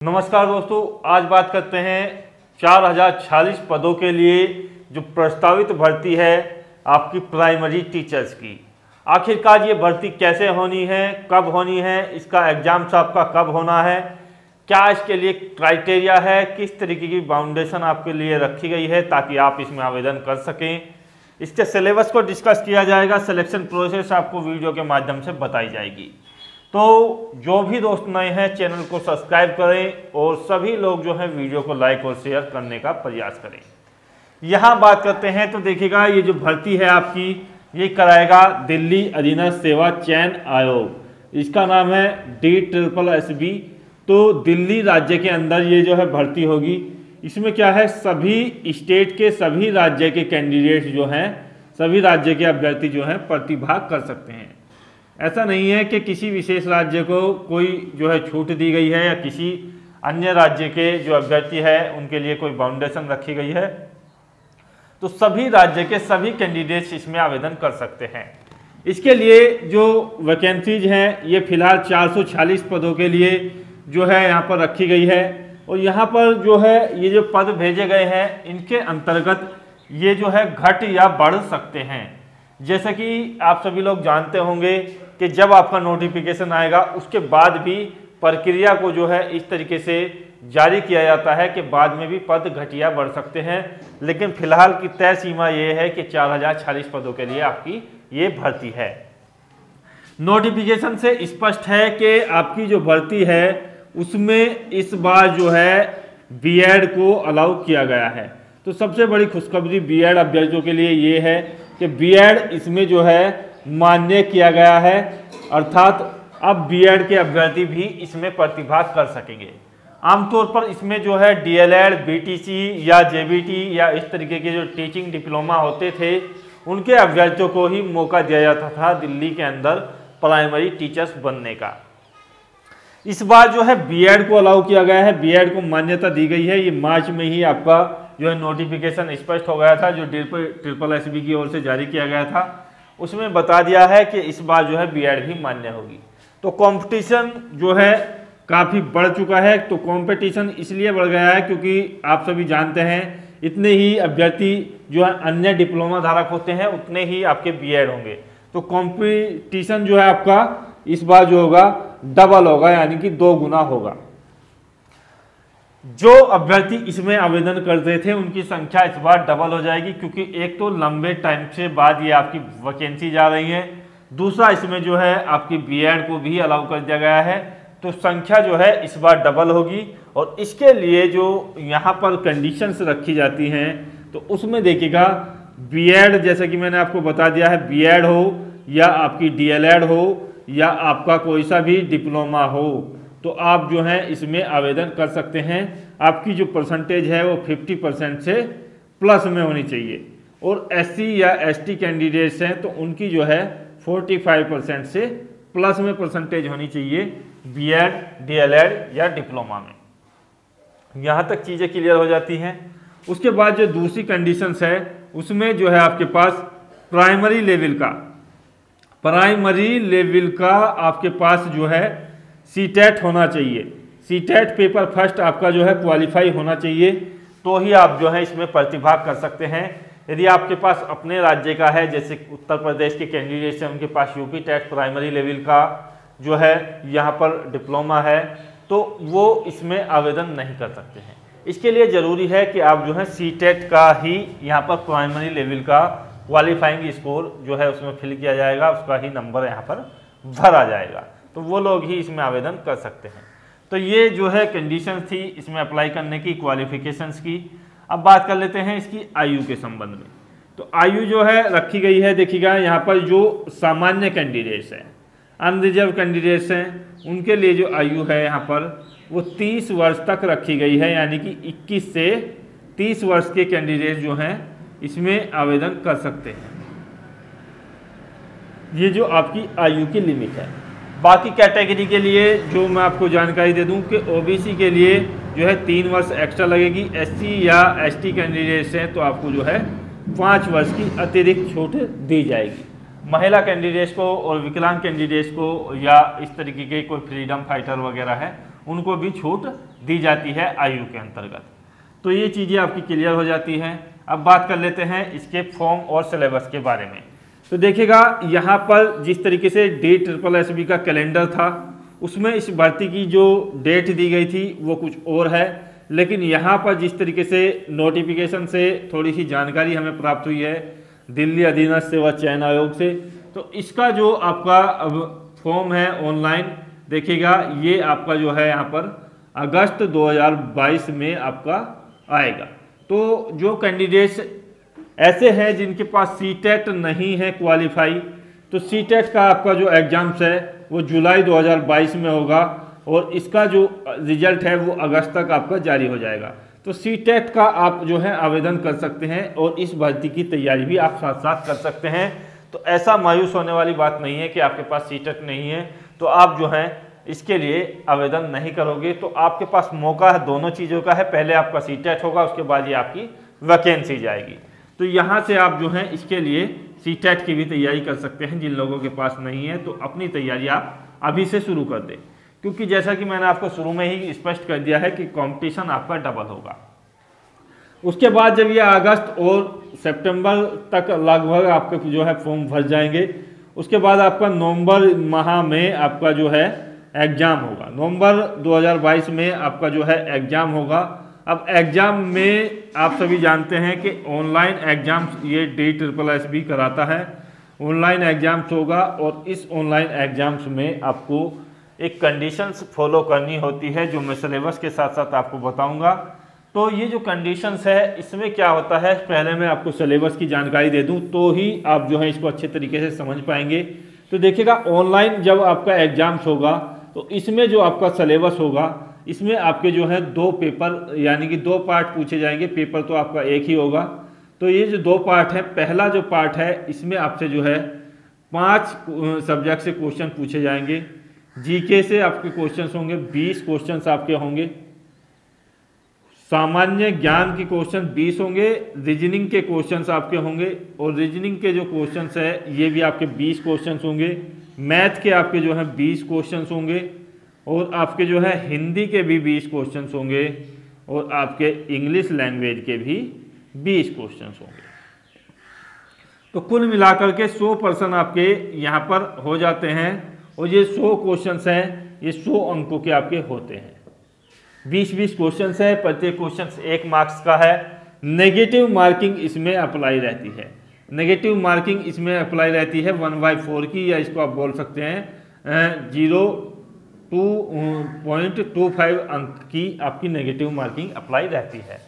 नमस्कार दोस्तों, आज बात करते हैं 4046 पदों के लिए जो प्रस्तावित भर्ती है आपकी प्राइमरी टीचर्स की। आखिरकार ये भर्ती कैसे होनी है, कब होनी है, इसका एग्जाम्स आपका कब होना है, क्या इसके लिए क्राइटेरिया है, किस तरीके की बाउंडेशन आपके लिए रखी गई है ताकि आप इसमें आवेदन कर सकें। इसके सिलेबस को डिस्कस किया जाएगा, सिलेक्शन प्रोसेस आपको वीडियो के माध्यम से बताई जाएगी। तो जो भी दोस्त नए हैं चैनल को सब्सक्राइब करें और सभी लोग जो है वीडियो को लाइक और शेयर करने का प्रयास करें। यहाँ बात करते हैं तो देखिएगा, ये जो भर्ती है आपकी ये कराएगा दिल्ली अधीनस्थ सेवा चयन आयोग। इसका नाम है DSSB। तो दिल्ली राज्य के अंदर ये जो है भर्ती होगी। इसमें क्या है, सभी स्टेट के सभी राज्य के कैंडिडेट्स जो हैं, सभी राज्य के अभ्यर्थी जो हैं प्रतिभाग कर सकते हैं। ऐसा नहीं है कि किसी विशेष राज्य को कोई जो है छूट दी गई है या किसी अन्य राज्य के जो अभ्यर्थी है उनके लिए कोई बाउंडेशन रखी गई है। तो सभी राज्य के सभी कैंडिडेट्स इसमें आवेदन कर सकते हैं। इसके लिए जो वैकेंसीज हैं ये फिलहाल 446 पदों के लिए जो है यहाँ पर रखी गई है। और यहाँ पर जो है ये जो पद भेजे गए हैं इनके अंतर्गत ये जो है घट या बढ़ सकते हैं। जैसे कि आप सभी लोग जानते होंगे कि जब आपका नोटिफिकेशन आएगा उसके बाद भी प्रक्रिया को जो है इस तरीके से जारी किया जाता है कि बाद में भी पद घटिया बढ़ सकते हैं। लेकिन फिलहाल की तय सीमा ये है कि 4046 पदों के लिए आपकी ये भर्ती है। नोटिफिकेशन से स्पष्ट है कि आपकी जो भर्ती है उसमें इस बार जो है बीएड को अलाउ किया गया है। तो सबसे बड़ी खुशखबरी बीएड अभ्यर्थियों के लिए ये है कि बीएड इसमें जो है मान्य किया गया है, अर्थात अब बीएड के अभ्यर्थी भी इसमें प्रतिभाग कर सकेंगे। आमतौर पर इसमें जो है डीएलएड, बीटीसी या जेबीटी या इस तरीके के जो टीचिंग डिप्लोमा होते थे उनके अभ्यर्थियों को ही मौका दिया जाता था दिल्ली के अंदर प्राइमरी टीचर्स बनने का। इस बार जो है बीएड को अलाउ किया गया है, बीएड को मान्यता दी गई है। ये मार्च में ही आपका जो है नोटिफिकेशन स्पष्ट हो गया था, जो DSSB की ओर से जारी किया गया था। उसमें बता दिया है कि इस बार जो है बीएड भी मान्य होगी। तो कंपटीशन जो है काफ़ी बढ़ चुका है। तो कंपटीशन इसलिए बढ़ गया है क्योंकि आप सभी जानते हैं इतने ही अभ्यर्थी जो है अन्य डिप्लोमा धारक होते हैं उतने ही आपके बीएड होंगे। तो कंपटीशन जो है आपका इस बार जो होगा डबल होगा, यानी कि 2 गुना होगा। जो अभ्यर्थी इसमें आवेदन करते थे उनकी संख्या इस बार डबल हो जाएगी, क्योंकि एक तो लंबे टाइम से बाद ये आपकी वैकेंसी जा रही है, दूसरा इसमें जो है आपकी बीएड को भी अलाउ कर दिया गया है। तो संख्या जो है इस बार डबल होगी। और इसके लिए जो यहाँ पर कंडीशंस रखी जाती हैं तो उसमें देखिएगा, बीएड जैसे कि मैंने आपको बता दिया है, बीएड हो या आपकी डीएलएड हो या आपका कोई सा भी डिप्लोमा हो तो आप जो है इसमें आवेदन कर सकते हैं। आपकी जो परसेंटेज है वो 50% से प्लस में होनी चाहिए। और एससी या एसटी कैंडिडेट्स हैं तो उनकी जो है 45% से प्लस में परसेंटेज होनी चाहिए बीएड, डीएलएड या डिप्लोमा में। यहाँ तक चीज़ें क्लियर हो जाती हैं। उसके बाद जो दूसरी कंडीशंस है उसमें जो है आपके पास प्राइमरी लेवल का आपके पास जो है सीटेट होना चाहिए। सीटेट पेपर फर्स्ट आपका जो है क्वालिफाई होना चाहिए, तो ही आप जो है इसमें प्रतिभाग कर सकते हैं। यदि आपके पास अपने राज्य का है, जैसे उत्तर प्रदेश के कैंडिडेट्स हैं उनके पास यूपी टेट प्राइमरी लेवल का जो है यहाँ पर डिप्लोमा है, तो वो इसमें आवेदन नहीं कर सकते हैं। इसके लिए ज़रूरी है कि आप जो है सीटेट का ही यहाँ पर प्राइमरी लेवल का क्वालिफाइंग स्कोर जो है उसमें फिल किया जाएगा, उसका ही नंबर यहाँ पर भरा जाएगा, तो वो लोग ही इसमें आवेदन कर सकते हैं। तो ये जो है कंडीशंस थी इसमें अप्लाई करने की, क्वालिफिकेशंस की। अब बात कर लेते हैं इसकी आयु के संबंध में। तो आयु जो है रखी गई है, देखिएगा यहाँ पर जो सामान्य कैंडिडेट्स हैं, अनरिजर्व कैंडिडेट्स हैं, उनके लिए जो आयु है यहाँ पर वो 30 वर्ष तक रखी गई है, यानी कि 21 से 30 वर्ष के कैंडिडेट जो हैं इसमें आवेदन कर सकते हैं। ये जो आपकी आयु की लिमिट है। बाकी कैटेगरी के लिए जो मैं आपको जानकारी दे दूं कि ओबीसी के लिए जो है 3 वर्ष एक्स्ट्रा लगेगी। एससी या एसटी कैंडिडेट्स हैं तो आपको जो है 5 वर्ष की अतिरिक्त छूट दी जाएगी। महिला कैंडिडेट्स को और विकलांग कैंडिडेट्स को या इस तरीके के कोई फ्रीडम फाइटर वगैरह है उनको भी छूट दी जाती है आयु के अंतर्गत। तो ये चीज़ें आपकी क्लियर हो जाती हैं। अब बात कर लेते हैं इसके फॉर्म और सिलेबस के बारे में। तो देखिएगा यहाँ पर जिस तरीके से DSSB का कैलेंडर था उसमें इस भर्ती की जो डेट दी गई थी वो कुछ और है, लेकिन यहाँ पर जिस तरीके से नोटिफिकेशन से थोड़ी सी जानकारी हमें प्राप्त हुई है दिल्ली अधीनस्थ सेवा चयन आयोग से, तो इसका जो आपका अब फॉर्म है ऑनलाइन देखिएगा, ये आपका जो है यहाँ पर अगस्त 2022 में आपका आएगा। तो जो कैंडिडेट्स ऐसे हैं जिनके पास सीटेट नहीं है क्वालिफाई, तो सीटेट का आपका जो एग्जाम्स है वो जुलाई 2022 में होगा और इसका जो रिजल्ट है वो अगस्त तक आपका जारी हो जाएगा। तो सीटेट का आप जो है आवेदन कर सकते हैं और इस भर्ती की तैयारी भी आप साथ साथ कर सकते हैं। तो ऐसा मायूस होने वाली बात नहीं है कि आपके पास सीटेट नहीं है तो आप जो है इसके लिए आवेदन नहीं करोगे। तो आपके पास मौका है दोनों चीज़ों का है, पहले आपका सीटेट होगा उसके बाद ये आपकी वैकेंसी जाएगी। तो यहाँ से आप जो है इसके लिए सीटेट की भी तैयारी कर सकते हैं। जिन लोगों के पास नहीं है तो अपनी तैयारी आप अभी से शुरू कर दें, क्योंकि जैसा कि मैंने आपको शुरू में ही स्पष्ट कर दिया है कि कंपटीशन आपका डबल होगा। उसके बाद जब ये अगस्त और सितंबर तक लगभग आपके जो है फॉर्म भर जाएंगे, उसके बाद आपका नवंबर माह में आपका जो है एग्ज़ाम होगा। नवंबर 2022 में आपका जो है एग्ज़ाम होगा। अब एग्ज़ाम में आप सभी जानते हैं कि ऑनलाइन एग्ज़ाम्स ये DSSB कराता है, ऑनलाइन एग्ज़ाम्स होगा और इस ऑनलाइन एग्ज़ाम्स में आपको एक कंडीशंस फॉलो करनी होती है जो मैं सिलेबस के साथ साथ आपको बताऊंगा। तो ये जो कंडीशंस है इसमें क्या होता है, पहले मैं आपको सिलेबस की जानकारी दे दूं तो ही आप जो है इसको अच्छे तरीके से समझ पाएंगे। तो देखिएगा ऑनलाइन जब आपका एग्ज़ाम्स होगा तो इसमें जो आपका सिलेबस होगा इसमें आपके जो है 2 पेपर यानी कि 2 पार्ट पूछे जाएंगे। पेपर तो आपका एक ही होगा। तो ये जो 2 पार्ट है, पहला जो पार्ट है इसमें आपसे जो है 5 सब्जेक्ट से क्वेश्चन पूछे जाएंगे। जीके से आपके क्वेश्चंस होंगे 20 क्वेश्चंस आपके होंगे, सामान्य ज्ञान के क्वेश्चन 20 होंगे, रीजनिंग के क्वेश्चंस आपके होंगे और रीजनिंग के जो क्वेश्चंस है ये भी आपके 20 क्वेश्चंस होंगे, मैथ के आपके जो है 20 क्वेश्चंस होंगे और आपके जो है हिंदी के भी 20 क्वेश्चंस होंगे और आपके इंग्लिश लैंग्वेज के भी 20 क्वेश्चंस होंगे। तो कुल मिलाकर के 100% आपके यहाँ पर हो जाते हैं और ये 100 क्वेश्चंस हैं, ये 100 अंकों के आपके होते हैं। 20-20 क्वेश्चंस है, प्रत्येक क्वेश्चन 1 मार्क्स का है। नेगेटिव मार्किंग इसमें अप्लाई रहती है, नेगेटिव मार्किंग इसमें अप्लाई रहती है 1/4 की, या इसको आप बोल सकते हैं 0.25 अंक की आपकी नेगेटिव मार्किंग अप्लाई रहती है।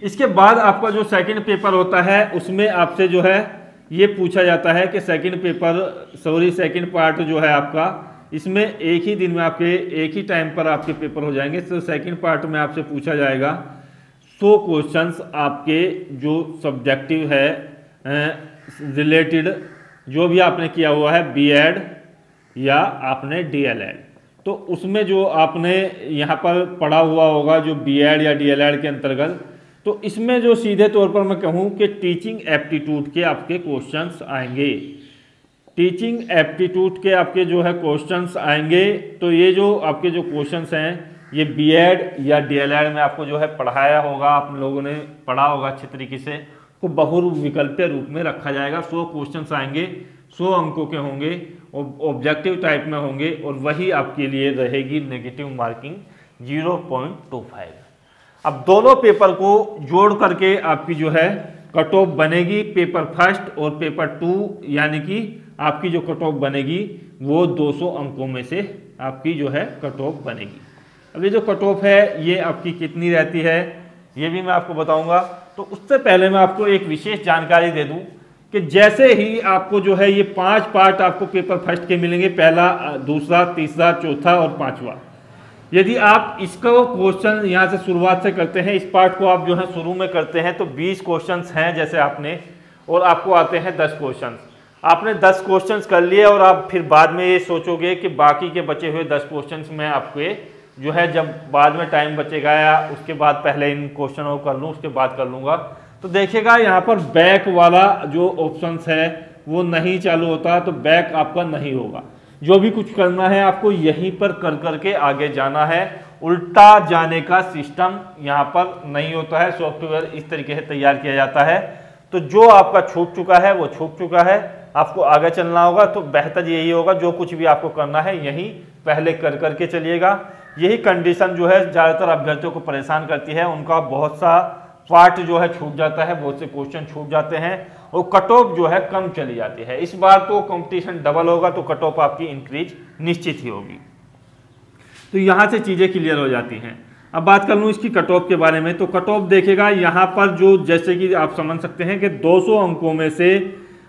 इसके बाद आपका जो सेकंड पेपर होता है उसमें आपसे जो है ये पूछा जाता है कि सेकंड पार्ट जो है आपका इसमें एक ही दिन में आपके एक ही टाइम पर आपके पेपर हो जाएंगे। तो सेकंड पार्ट में आपसे पूछा जाएगा 100 क्वेश्चंस आपके जो सब्जेक्टिव है रिलेटेड जो भी आपने किया हुआ है B.Ed या आपने D.LED, तो उसमें जो आपने यहाँ पर पढ़ा हुआ होगा जो B.Ed या D.LED के अंतर्गत, तो इसमें जो सीधे तौर पर मैं कहूँ कि टीचिंग एप्टीट्यूड के आपके क्वेश्चंस आएंगे। टीचिंग एप्टीट्यूड के आपके जो है क्वेश्चंस आएंगे। तो ये जो आपके जो क्वेश्चंस हैं ये B.Ed या D.LED में आपको जो है पढ़ाया होगा, आप लोगों ने पढ़ा होगा अच्छे तरीके से, को बहुविकल्पीय रूप में रखा जाएगा। 100 क्वेश्चंस आएंगे, 100 अंकों के होंगे, ऑब्जेक्टिव टाइप में होंगे और वही आपके लिए रहेगी नेगेटिव मार्किंग 0.25। अब दोनों पेपर को जोड़ करके आपकी जो है कट ऑफ बनेगी, पेपर फर्स्ट और पेपर 2, यानी कि आपकी जो कट ऑफ बनेगी वो 200 अंकों में से आपकी जो है कट ऑफ बनेगी। अब ये जो कट ऑफ है ये आपकी कितनी रहती है ये भी मैं आपको बताऊंगा। तो उससे पहले मैं आपको एक विशेष जानकारी दे दूं कि जैसे ही आपको जो है ये 5 पार्ट आपको पेपर फर्स्ट के मिलेंगे, पहला, दूसरा, तीसरा, चौथा और 5वां। यदि आप इसका क्वेश्चन यहाँ से शुरुआत से करते हैं, इस पार्ट को आप जो है शुरू में करते हैं, तो 20 क्वेश्चंस हैं जैसे आपने, और आपको आते हैं 10 क्वेश्चंस। आपने 10 क्वेश्चंस कर लिए और आप फिर बाद में ये सोचोगे कि बाकी के बचे हुए 10 क्वेश्चंस में आपके जो है जब बाद में टाइम बचेगा या उसके बाद पहले इन क्वेश्चनों को कर लूँ उसके बाद कर लूँगा। तो देखिएगा यहाँ पर बैक वाला जो ऑप्शंस है वो नहीं चालू होता, तो बैक आपका नहीं होगा। जो भी कुछ करना है आपको यहीं पर कर करके आगे जाना है उल्टा जाने का सिस्टम यहाँ पर नहीं होता है, सॉफ्टवेयर इस तरीके से तैयार किया जाता है। तो जो आपका छूट चुका है वो छूट चुका है, आपको आगे चलना होगा तो बेहतर यही होगा, जो कुछ भी आपको करना है यही पहले कर करके चलिएगा। यही कंडीशन जो है ज़्यादातर अभ्यर्थियों को परेशान करती है, उनका बहुत सा पार्ट जो है छूट जाता है, बहुत से क्वेश्चन छूट जाते हैं और कट ऑफ जो है कम चली जाती है। इस बार तो कंपटीशन डबल होगा तो कट ऑफ आपकी इंक्रीज निश्चित ही होगी। तो यहाँ से चीज़ें क्लियर हो जाती हैं। अब बात कर लूँ इसकी कट ऑफ के बारे में, तो कट ऑफ देखेगा यहाँ पर जो, जैसे कि आप समझ सकते हैं कि 200 अंकों में से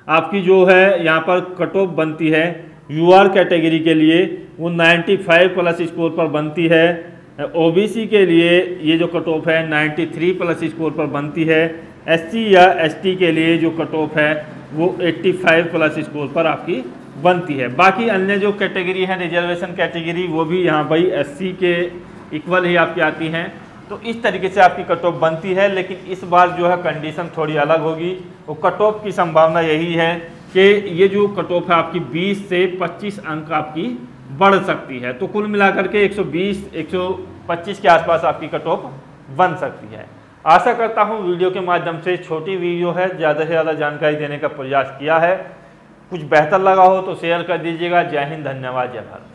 आपकी जो है यहाँ पर कट ऑफ बनती है यूआर कैटेगरी के लिए वो 95 प्लस स्कोर पर बनती है। ओबीसी के लिए ये जो कट ऑफ है 93 प्लस स्कोर पर बनती है। एससी या एसटी के लिए जो कट ऑफ है वो 85 प्लस स्कोर पर आपकी बनती है। बाकी अन्य जो कैटेगरी है रिजर्वेशन कैटेगरी वो भी यहाँ भाई एससी के इक्वल ही आपकी आती हैं। तो इस तरीके से आपकी कट ऑफ बनती है, लेकिन इस बार जो है कंडीशन थोड़ी अलग होगी। वो कट ऑफ की संभावना यही है कि ये जो कट ऑफ है आपकी 20 से 25 अंक आपकी बढ़ सकती है। तो कुल मिलाकर के 120-125 के आसपास आपकी कट ऑफ बन सकती है। आशा करता हूँ वीडियो के माध्यम से, छोटी वीडियो है, ज़्यादा से ज़्यादा जानकारी देने का प्रयास किया है। कुछ बेहतर लगा हो तो शेयर कर दीजिएगा। जय हिंद, धन्यवाद, जय भारत।